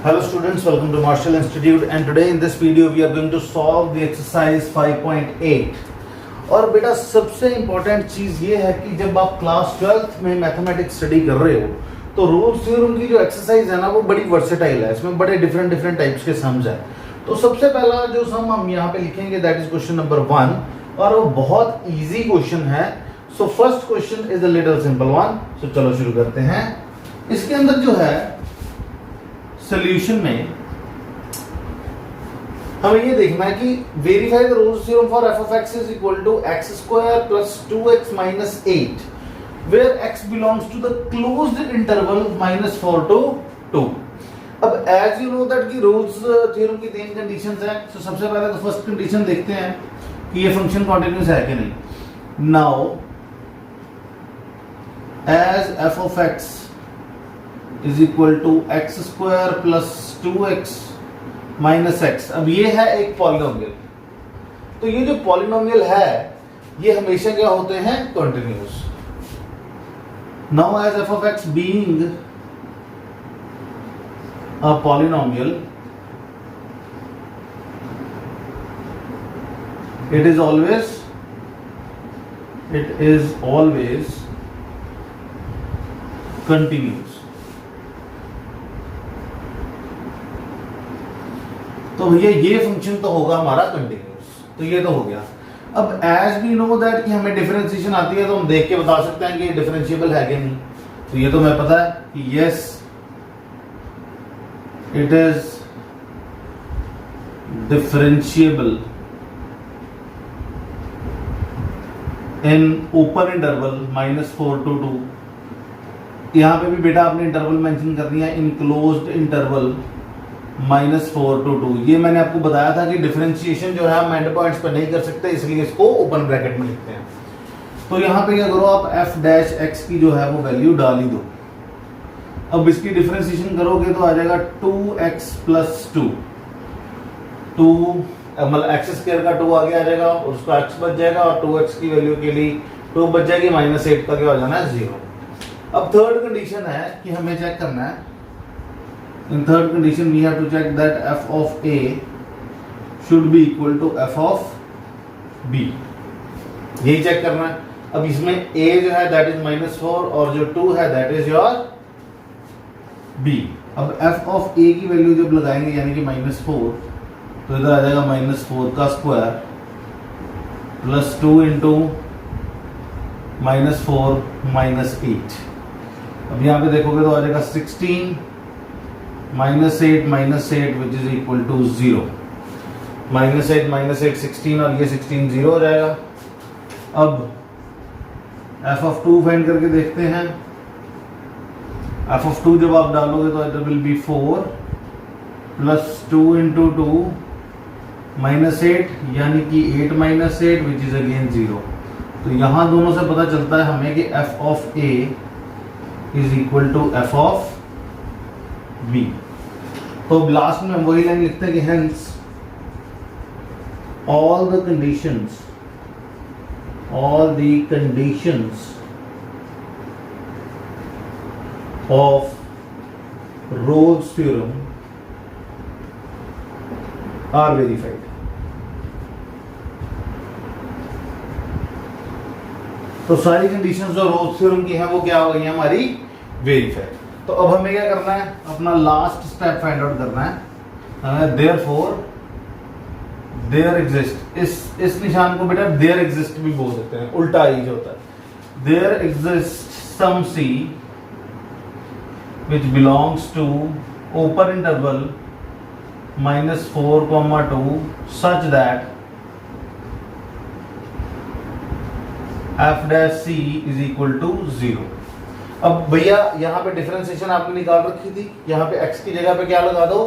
Hello students, welcome to Marshall Institute and today in this video we are going to solve the exercise 5.8। और बेटा सबसे important चीज़ ये है कि जब आप क्लास 12th में मैथमेटिक्स स्टडी कर रहे हो तो रोल्स थ्योरम की जो एक्सरसाइज है ना वो बड़ी वर्सेटाइल है, इसमें बड़े डिफरेंट टाइप्स के सम्स हैं। तो सबसे पहला जो सम हम यहाँ पे लिखेंगे दैट इज क्वेश्चन नंबर 1 और वो बहुत ईजी क्वेश्चन है। So first question is a little simple one. So चलो शुरू करते हैं। इसके अंदर जो है सॉल्यूशन में हमें ये देखना है कि verify the Rolle's theorem for F of X is equal to X square plus 2x minus 8 where x belongs to the closed interval -4 to 2। अब एज यू नो दैट कि रोल्स थ्योरम की तीन कंडीशंस हैं। तो सबसे पहले तो first condition देखते हैं कि ये फंक्शन कॉन्टिन्यूअस है कि नहीं। Now as F of X is equal to X square plus 2x minus X. अब ये है एक पॉलिनोमियल, तो ये जो पॉलिनोमियल है ये हमेशा क्या होते हैं, continuous. Now as F of X being a polynomial it is always continuous। तो भैया ये फंक्शन तो होगा हमारा कंटिन्यूअस, तो ये तो हो गया। अब एज वी नो दैट कि हमें डिफरेंशिएशन आती है तो हम देख के बता सकते हैं कि ये डिफरेंशिएबल है कि नहीं। तो ये तो मैं पता है कि yes it is differentiable in open interval -4 to 2। यहां पे भी बेटा आपने इंटरवल मेंशन कर दिया, इन क्लोज्ड इंटरवल -4 to 2। ये मैंने आपको बताया था कि डिफरेंशिएशन जो है हम एंड पॉइंट्स पर नहीं कर सकते, इसलिए इसको ओपन ब्रैकेट में लिखते हैं। तो यहाँ पे क्या करो आप f डैश x की जो है वो वैल्यू डाल ही दो। अब इसकी डिफरेंशिएशन करोगे तो आ जाएगा 2x प्लस 2 मतलब एक्स स्क्वायर का 2 आगे आ जाएगा और उसका x बच जाएगा और 2x की वैल्यू के लिए 2 बच जाएगी, -8 का क्या हो जाना है 0। अब थर्ड कंडीशन है कि हमें चेक करना है, in third condition we have to check that f of a should be equal to f of b। यही चेक करना है। अब इसमें a जो है that is -4 और जो 2 है that is your b। अब f of a की वैल्यू जब लगाएंगे यानी कि -4 तो इधर आ जाएगा -4 का स्क्वायर प्लस 2 इंटू -4 -8। अब यहाँ पे देखोगे तो आ जाएगा 16 -8 विच इज इक्वल टू 0। -8 16 और ये 16 0 हो जाएगा। अब f of 2 फाइंड करके देखते हैं। f of 2 जब आप डालोगे तो it will B 4 plus 2 into 2 -8 यानी कि 8 -8 विच इज अगेन 0। तो यहां दोनों से पता चलता है हमें कि f of a is equal to f of b। तो लास्ट में हम वही लाइन लिखते हैं कि hence all the conditions of Rolle's theorem are verified। तो सारी कंडीशंस जो रोल्स थ्योरम की हैं वो क्या हो गई हैं हमारी वेरीफाइड। तो अब हमें क्या करना है, अपना लास्ट स्टेप फाइंड आउट करना है। हमें देयरफॉर देयर एग्जिस्ट, इस निशान को बेटा देयर एग्जिस्ट भी बोल सकते हैं, उल्टा ही जो होता है। There exist some c which belongs to open interval -4, 2 such that f dash c is equal to 0। अब भैया यहाँ पे डिफरेंशिएशन आपने निकाल रखी थी, यहाँ पे x की जगह पे क्या लगा दो,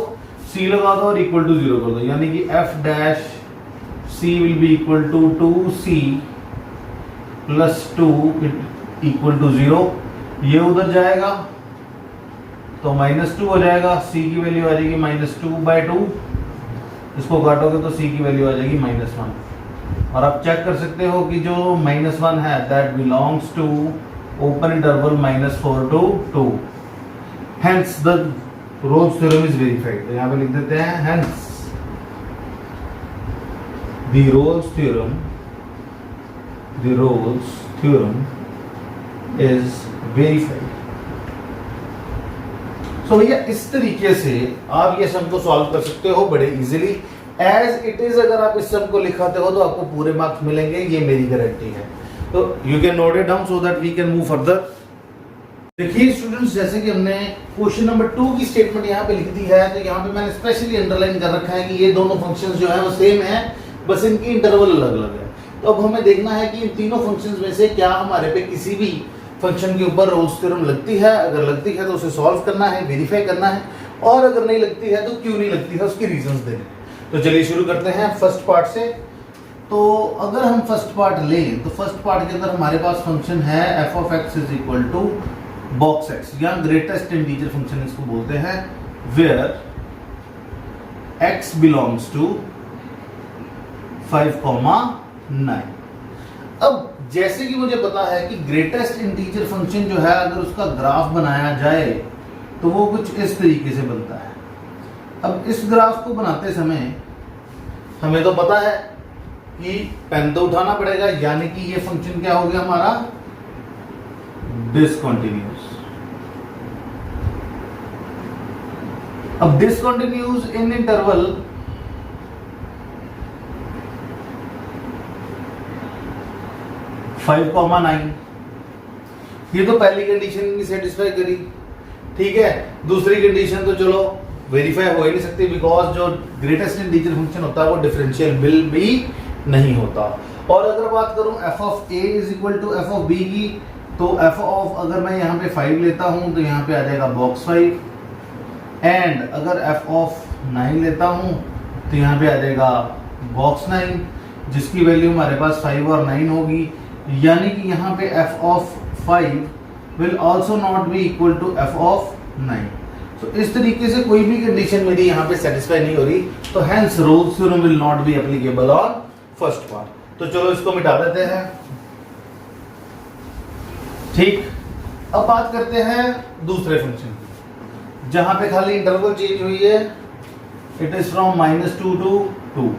c लगा दो और इक्वल टू 0 कर दो, यानी कि f dash c will be equal to 2c plus 2 equal to 0। ये उधर जाएगा तो -2 हो जाएगा, c की वैल्यू आ जाएगी -2/2। इसको काटोगे तो c की वैल्यू आ जाएगी -1। और आप चेक कर सकते हो कि जो -1 है that belongs to open interval -4 to 2। Hence the Rolle's theorem is verified. तो यहाँ पे लिख देते हैं hence the Rolle's theorem is verified. So भैया इस तरीके से आप ये सम को सॉल्व कर सकते हो बड़े इजीली एज इट इज। अगर आप इस सम को लिखाते हो तो आपको पूरे मार्क्स मिलेंगे, ये मेरी गारंटी है। तो you can note it down so that we can move further. देखिए स्टूडेंट्स, जैसे कि हमने क्वेश्चन नंबर 2 की स्टेटमेंट यहाँ पे लिख दी है, तो यहाँ पे मैंने स्पेशली अंडरलाइन कर रखा है कि ये दोनों फंक्शंस जो है वो सेम है, बस इनकी इंटरवल अलग अलग है। तो अब हमें देखना है कि इन तीनों फंक्शंस में से क्या हमारे पे किसी भी फंक्शन के ऊपर रोल्स थ्योरम लगती है। अगर लगती है तो उसे सॉल्व करना है, वेरीफाई करना है, और अगर नहीं लगती है तो क्यों नहीं लगती है उसकी रीजंस देने। तो चलिए शुरू करते हैं फर्स्ट पार्ट से। तो अगर हम फर्स्ट पार्ट लें तो फर्स्ट पार्ट के अंदर हमारे पास फंक्शन है F of X is equal to box X, या ग्रेटेस्ट इंटीजर फंक्शन इसको बोलते हैं, वेयर एक्स बिलोंग्स टू 5,9। अब जैसे कि मुझे पता है कि ग्रेटेस्ट इंटीजर फंक्शन जो है अगर उसका ग्राफ बनाया जाए तो वो कुछ इस तरीके से बनता है। अब इस ग्राफ को बनाते समय हमें तो पता है कि पेन तो उठाना पड़ेगा, यानी कि ये फंक्शन क्या हो गया हमारा, डिसकंटिन्यूअस। अब डिसकंटिन्यूअस इन इंटरवल 5,9। ये तो पहली कंडीशन की सेटिस्फाई करी, ठीक है। दूसरी कंडीशन तो चलो वेरीफाई हो ही नहीं सकती, बिकॉज जो ग्रेटेस्ट इंटीजर फंक्शन होता है वो डिफरेंशियल बिल भी नहीं होता। और अगर बात करूं F of A is equal to F of B की, तो एफ ऑफ अगर मैं यहाँ पे 5 लेता हूं तो यहाँ पे आ जाएगा बॉक्स 5, एंड अगर एफ ऑफ 9 लेता हूं तो यहाँ पे आ जाएगा बॉक्स 9, जिसकी वैल्यू हमारे पास 5 और 9 होगी। यानी कि यहाँ पे F of 5 will also not be equal to F of 9। तो इस तरीके से कोई भी कंडीशन मेरी यहाँ पे सेटिस्फाई नहीं हो रही, तो hence Rolle's theorem will not be applicable on first part. तो चलो इसको मिटा देते हैं, ठीक। अब बात करते हैं दूसरे फंक्शन की, जहां पे खाली इंटरवल चेंज हुई है, इट इज फ्रॉम -2 to 2।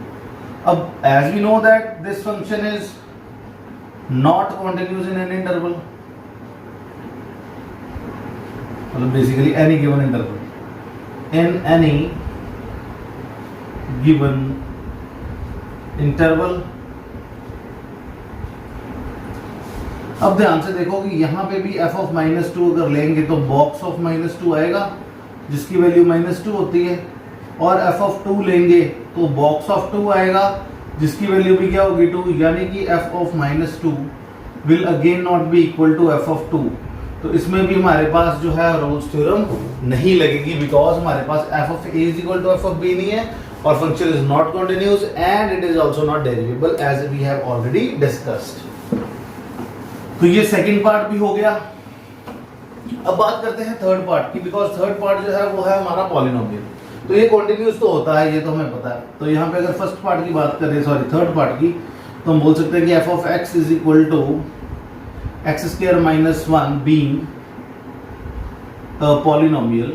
अब as we know that this function is not continuous in any interval, मतलब basically any given interval, in any given interval. अब ध्यान से देखो कि यहां पे भी f ऑफ -2 अगर लेंगे तो बॉक्स ऑफ -2 आएगा, जिसकी वैल्यू -2 होती है, और f ऑफ 2 लेंगे तो बॉक्स ऑफ 2 आएगा, जिसकी वैल्यू भी क्या होगी 2, यानी कि f of -2 will again not be equal to f of 2। तो इसमें भी हमारे पास जो है रोल्स थ्योरम नहीं लगेगी, बिकॉज हमारे पास f of a is equal to f of b नहीं है, और function is not continuous and it is also not derivable as we have already discussed. तो ये सेकंड पार्ट भी हो गया। अब बात करते हैं थर्ड पार्ट की, बिकॉज थर्ड पार्ट जो है वो है हमारा पॉलिनोमियल। तो ये कॉन्टिन्यूअस तो होता है, ये तो हमें पता है। तो यहाँ पे अगर फर्स्ट पार्ट की बात करें, सॉरी थर्ड पार्ट की, तो हम बोल सकते हैं कि F of X is equal to X square minus 1 being polynomial,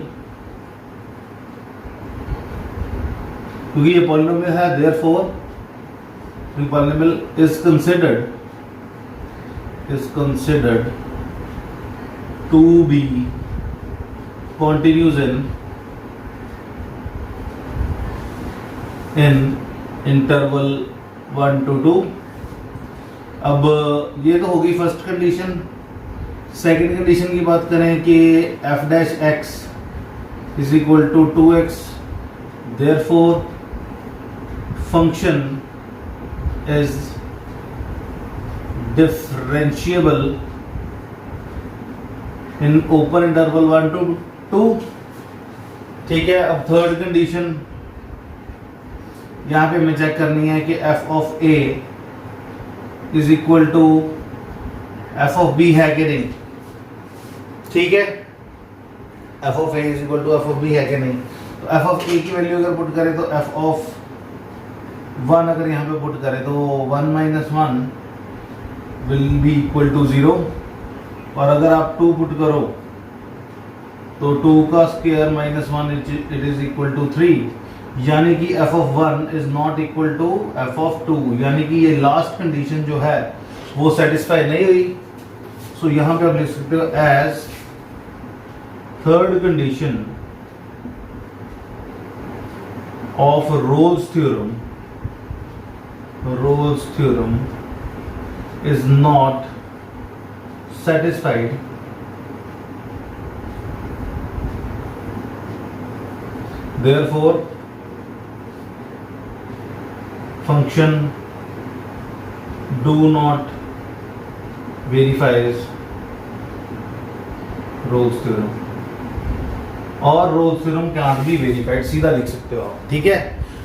क्योंकि ये पॉलिनोमियल है, therefore polynomial is considered to be continuous in interval 1 to 2। अब ये तो होगी फर्स्ट कंडीशन। सेकंड कंडीशन की बात करें कि f dash x is equal to 2x, therefore function is differentiable in open interval 1 to 2, ठीक है। अब थर्ड कंडीशन यहां पे हमें चेक करनी है कि f of a is equal to f of b है कि नहीं, ठीक है। f of a is equal to f of b है कि नहीं, तो f ऑफ a की वैल्यू अगर पुट करें तो f ऑफ 1 अगर यहां पे पुट करें तो 1 - 1 विल बी इक्वल टू 0, और अगर आप 2 पुट करो तो 2 का square minus 1 it is equal to 3, यानी कि f of 1 is not equal to f of 2, यानी कि ये लास्ट कंडीशन जो है वो सेटिस्फाई नहीं हुई। सो यहां पे आप लिख सकते हो as third condition of Rolle's theorem is not satisfied, therefore function do not verifies Rolle's theorem और Rolle's theorem can't be verified, सीधा लिख सकते हो आप। ठीक है,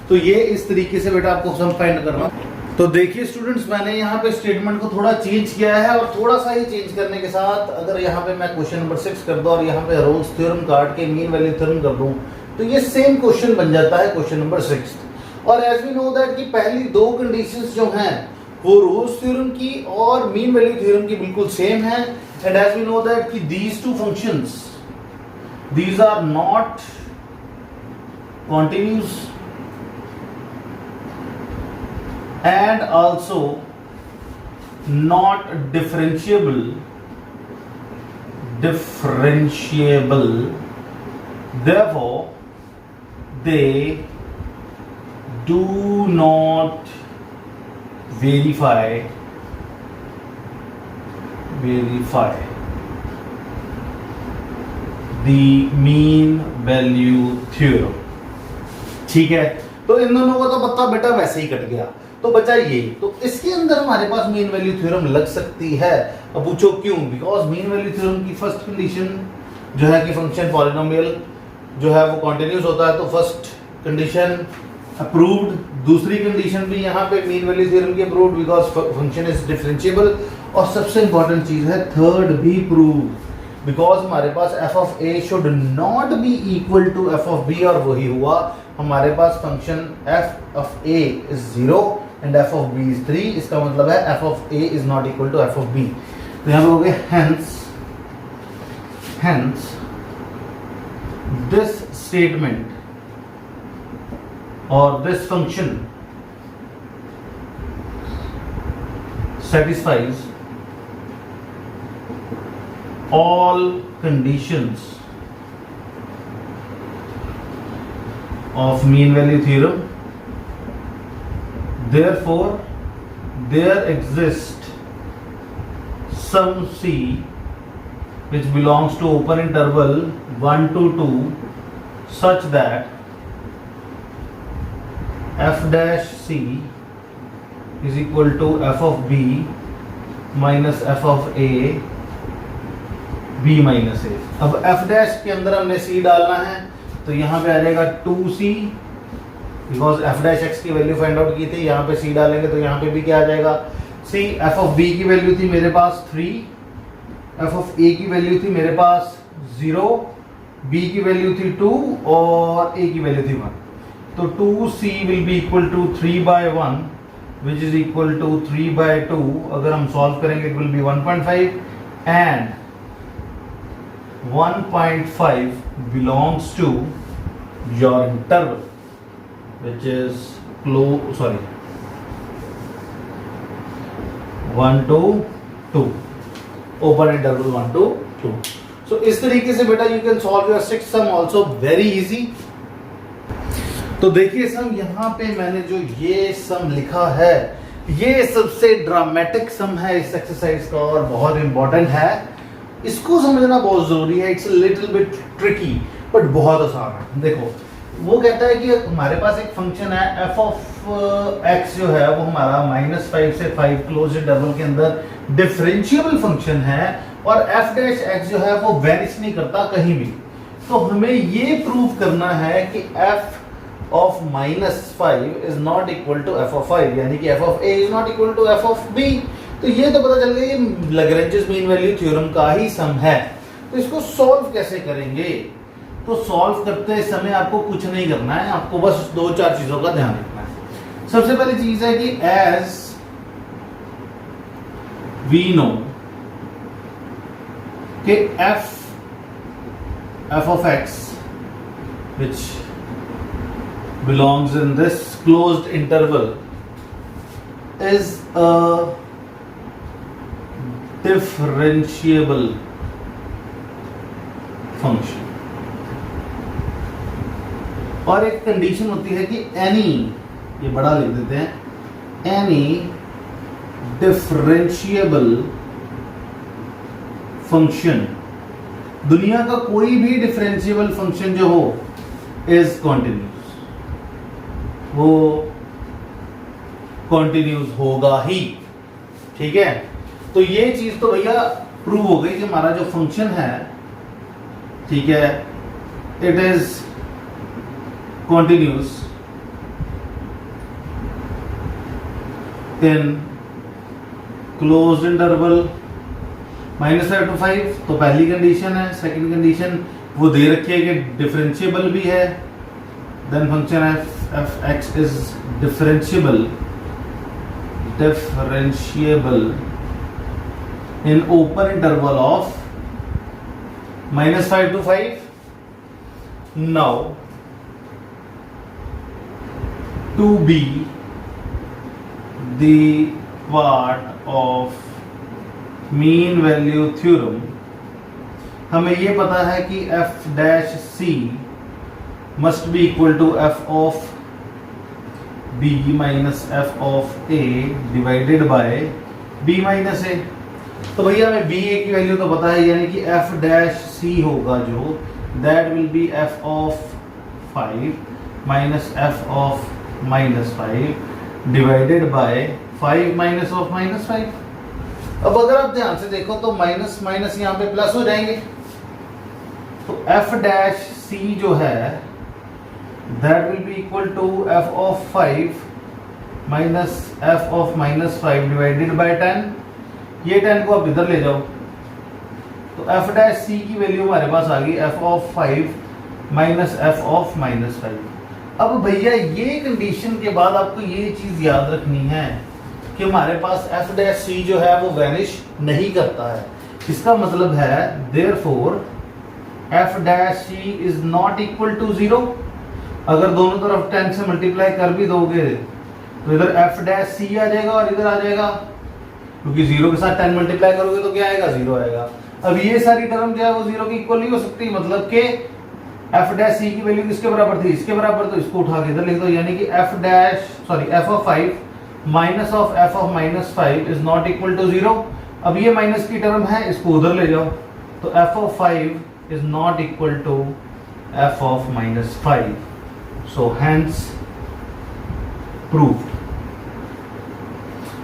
तो ये इस तरीके से बेटा आपको सम फाइंड करना। तो देखिए स्टूडेंट्स, मैंने यहाँ पे स्टेटमेंट को थोड़ा चेंज किया है और थोड़ा सा ही चेंज करने के साथ अगर यहाँ पे मैं क्वेश्चन नंबर 6 कर दूं और यहाँ पे रोल्स थ्योरम काट के मीन वैल्यू थ्योरम कर दूं तो ये सेम क्वेश्चन बन जाता है क्वेश्चन नंबर 6। और एज वी नो दैट कि पहली दो कंडीशंस जो हैं वो रोल्स थ्योरम की और मीन वैल्यू थ्योरम की बिल्कुल सेम है। And as we know that कि these two functions these are not continuous and also not differentiable, therefore they do not verify the mean value theorem। ठीक है, तो इन दोनों का तो पत्ता बेटा वैसे ही कट गया। तो बचा ये, तो इसके अंदर हमारे पास मीन वैल्यू थ्योरम लग सकती है। अब पूछो क्यों? बिकॉज मीन वैल्यू थ्योरम की फर्स्ट कंडीशन जो है कि फंक्शन पॉलिनोमियल जो है वो कॉन्टिन्यूस होता है, तो फर्स्ट कंडीशन अप्रूव्ड। दूसरी कंडीशन भी यहाँ पे मीन वैल्यू थ्योरम की approved because function is differentiable. और सबसे इंपॉर्टेंट चीज है थर्ड भी प्रूव्ड बिकॉज हमारे पास f of a should not be equal to f of b, और वही हुआ। हमारे पास function f of a is 0 and f of b is 3, इसका मतलब है f of a is not equal to f of b। तो यहां पे हो गया hence this statement or this function satisfies all conditions of mean value theorem, therefore there exists some c which belongs to open interval 1 to 2 such that f dash c is equal to f of b minus f of a b minus a। अब f dash के अंदर हमने c डालना है, तो यहाँ पे आ जाएगा 2c because f dash x की वैल्यू फाइंड आउट की थी। यहाँ पे c डालेंगे तो यहाँ पे भी क्या आ जाएगा c। f ऑफ b की वैल्यू थी मेरे पास 3, f ऑफ a की वैल्यू थी मेरे पास 0, b की वैल्यू थी 2 और a की वैल्यू थी 1। तो 2c will be equal to 3/1 which is equal to 3/2। अगर हम सॉल्व करेंगे it will be 1.5 and 1.5 belongs to your interval which is 1 to 2, open interval 1 to 2। so इस तरीके से बेटा you can solve your sixth sum also very easy। तो देखिए सम यहाँ पे मैंने जो ये सम लिखा है ये सबसे ड्रामेटिक सम है इस एक्सरसाइज का और बहुत इंपॉर्टेंट है, इसको समझना बहुत जरूरी है। It's little bit tricky but बहुत आसान है। देखो वो कहता है कि हमारे पास एक फंक्शन है f ऑफ x जो है वो हमारा -5 से 5 क्लोज इंटरवल के अंदर डिफरेंशिएबल फंक्शन है और f डैश x जो है वो वेनिश नहीं करता कहीं भी। तो हमें ये प्रूव करना है कि f of -5 is not equal to f of 5, यानी कि f of a is not equal to f of b। तो ये तो पता चल गया ये लैग्रेंज मीन वैल्यू थ्योरम का ही सम है। तो इसको सॉल्व कैसे करेंगे? तो सॉल्व करते समय आपको कुछ नहीं करना है, आपको बस 2-4 चीजों का ध्यान रखना है। सबसे पहली चीज है कि एज वी नो कि f of x which belongs in this closed interval is a differentiable function। और एक कंडीशन होती है कि एनी, ये बड़ा लिख देते हैं, एनी डिफरेंशिएबल फंक्शन, दुनिया का कोई भी डिफरेंशिएबल फंक्शन जो हो इज कॉन्टिन्यूस, वो कॉन्टिन्यूस होगा ही। ठीक है, तो ये चीज तो भैया प्रूव हो गई कि हमारा जो फंक्शन है, ठीक है, it is continuous in closed interval -5 to 5। तो पहली कंडीशन है। सेकंड कंडीशन वो दे रखी है कि डिफरेंशिएबल भी है, then function F X is differentiable in open interval of -5 to 5। Now to be the part of mean value theorem, हमें ये पता है कि f dash c must be equal to f of b minus f of a divided by b minus a। तो भैया हमें b a की value तो पता है, यानी कि f dash c होगा जो, that will be f of 5 minus f of -5 divided bye 5 minus of -5। अब अगर आप ध्यान से देखो तो माइनस माइनस यहां पे प्लस हो जाएंगे, तो f डैश c जो है that will be equal to f of 5 minus f of -5 divided by 10। ये 10 को आप इधर ले जाओ, तो f डैश c की वैल्यू हमारे पास आ गई f of 5 minus f of -5। अब भैया ये कंडीशन के बाद आपको ये चीज याद रखनी है कि हमारे पास f डैश c जो है वो वैनिश नहीं करता है। इसका मतलब है therefore f dash c is not equal to 0। अगर दोनों तरफ 10 से मल्टीप्लाई कर भी दोगे तो इधर f डैश c आ जाएगा और इधर आ जाएगा, क्योंकि 0 के साथ 10 मल्टीप्लाई करोगे तो क्या आएगा, 0 आएगा। अब ये सारी टर्म जो है वो 0 के इक्वल नहीं हो सकती, मतलब कि f डैश c की वैल्यू किसके बराबर थी, इसके बराबर, तो इसको उठा के इधर लिख दो, यानी कि f of 5 minus of f of -5 is not equal to 0। अब ये माइनस की टर्म है, इसको उधर ले जाओ, तो f of 5 is not equal to f of -5, so hence proved.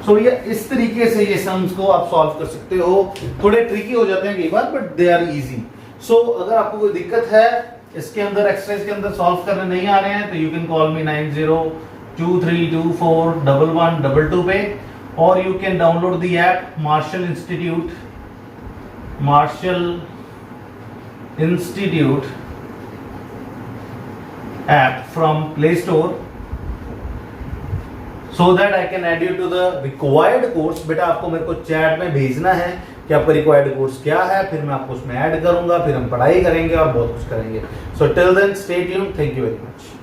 So ये इस तरीके से ये सम्स को आप सॉल्व कर सकते हो। थोड़े ट्रिकी हो जाते हैं कई बार, बट दे आर इजी। सो अगर आपको कोई दिक्कत है इसके अंदर, एक्सरसाइज के अंदर सॉल्व करने नहीं आ रहे हैं, तो यू कैन कॉल मी 9023241122 पे, और you can download the app Marshall Institute app from Play Store, so that I can add you to the required course. बेटा आपको मेरे को चैट में भेजना है कि आपका रिक्वायर्ड कोर्स क्या है, फिर मैं आपको उसमें ऐड करूंगा, फिर हम पढ़ाई करेंगे और बहुत कुछ करेंगे। So till then stay tuned, thank you very much.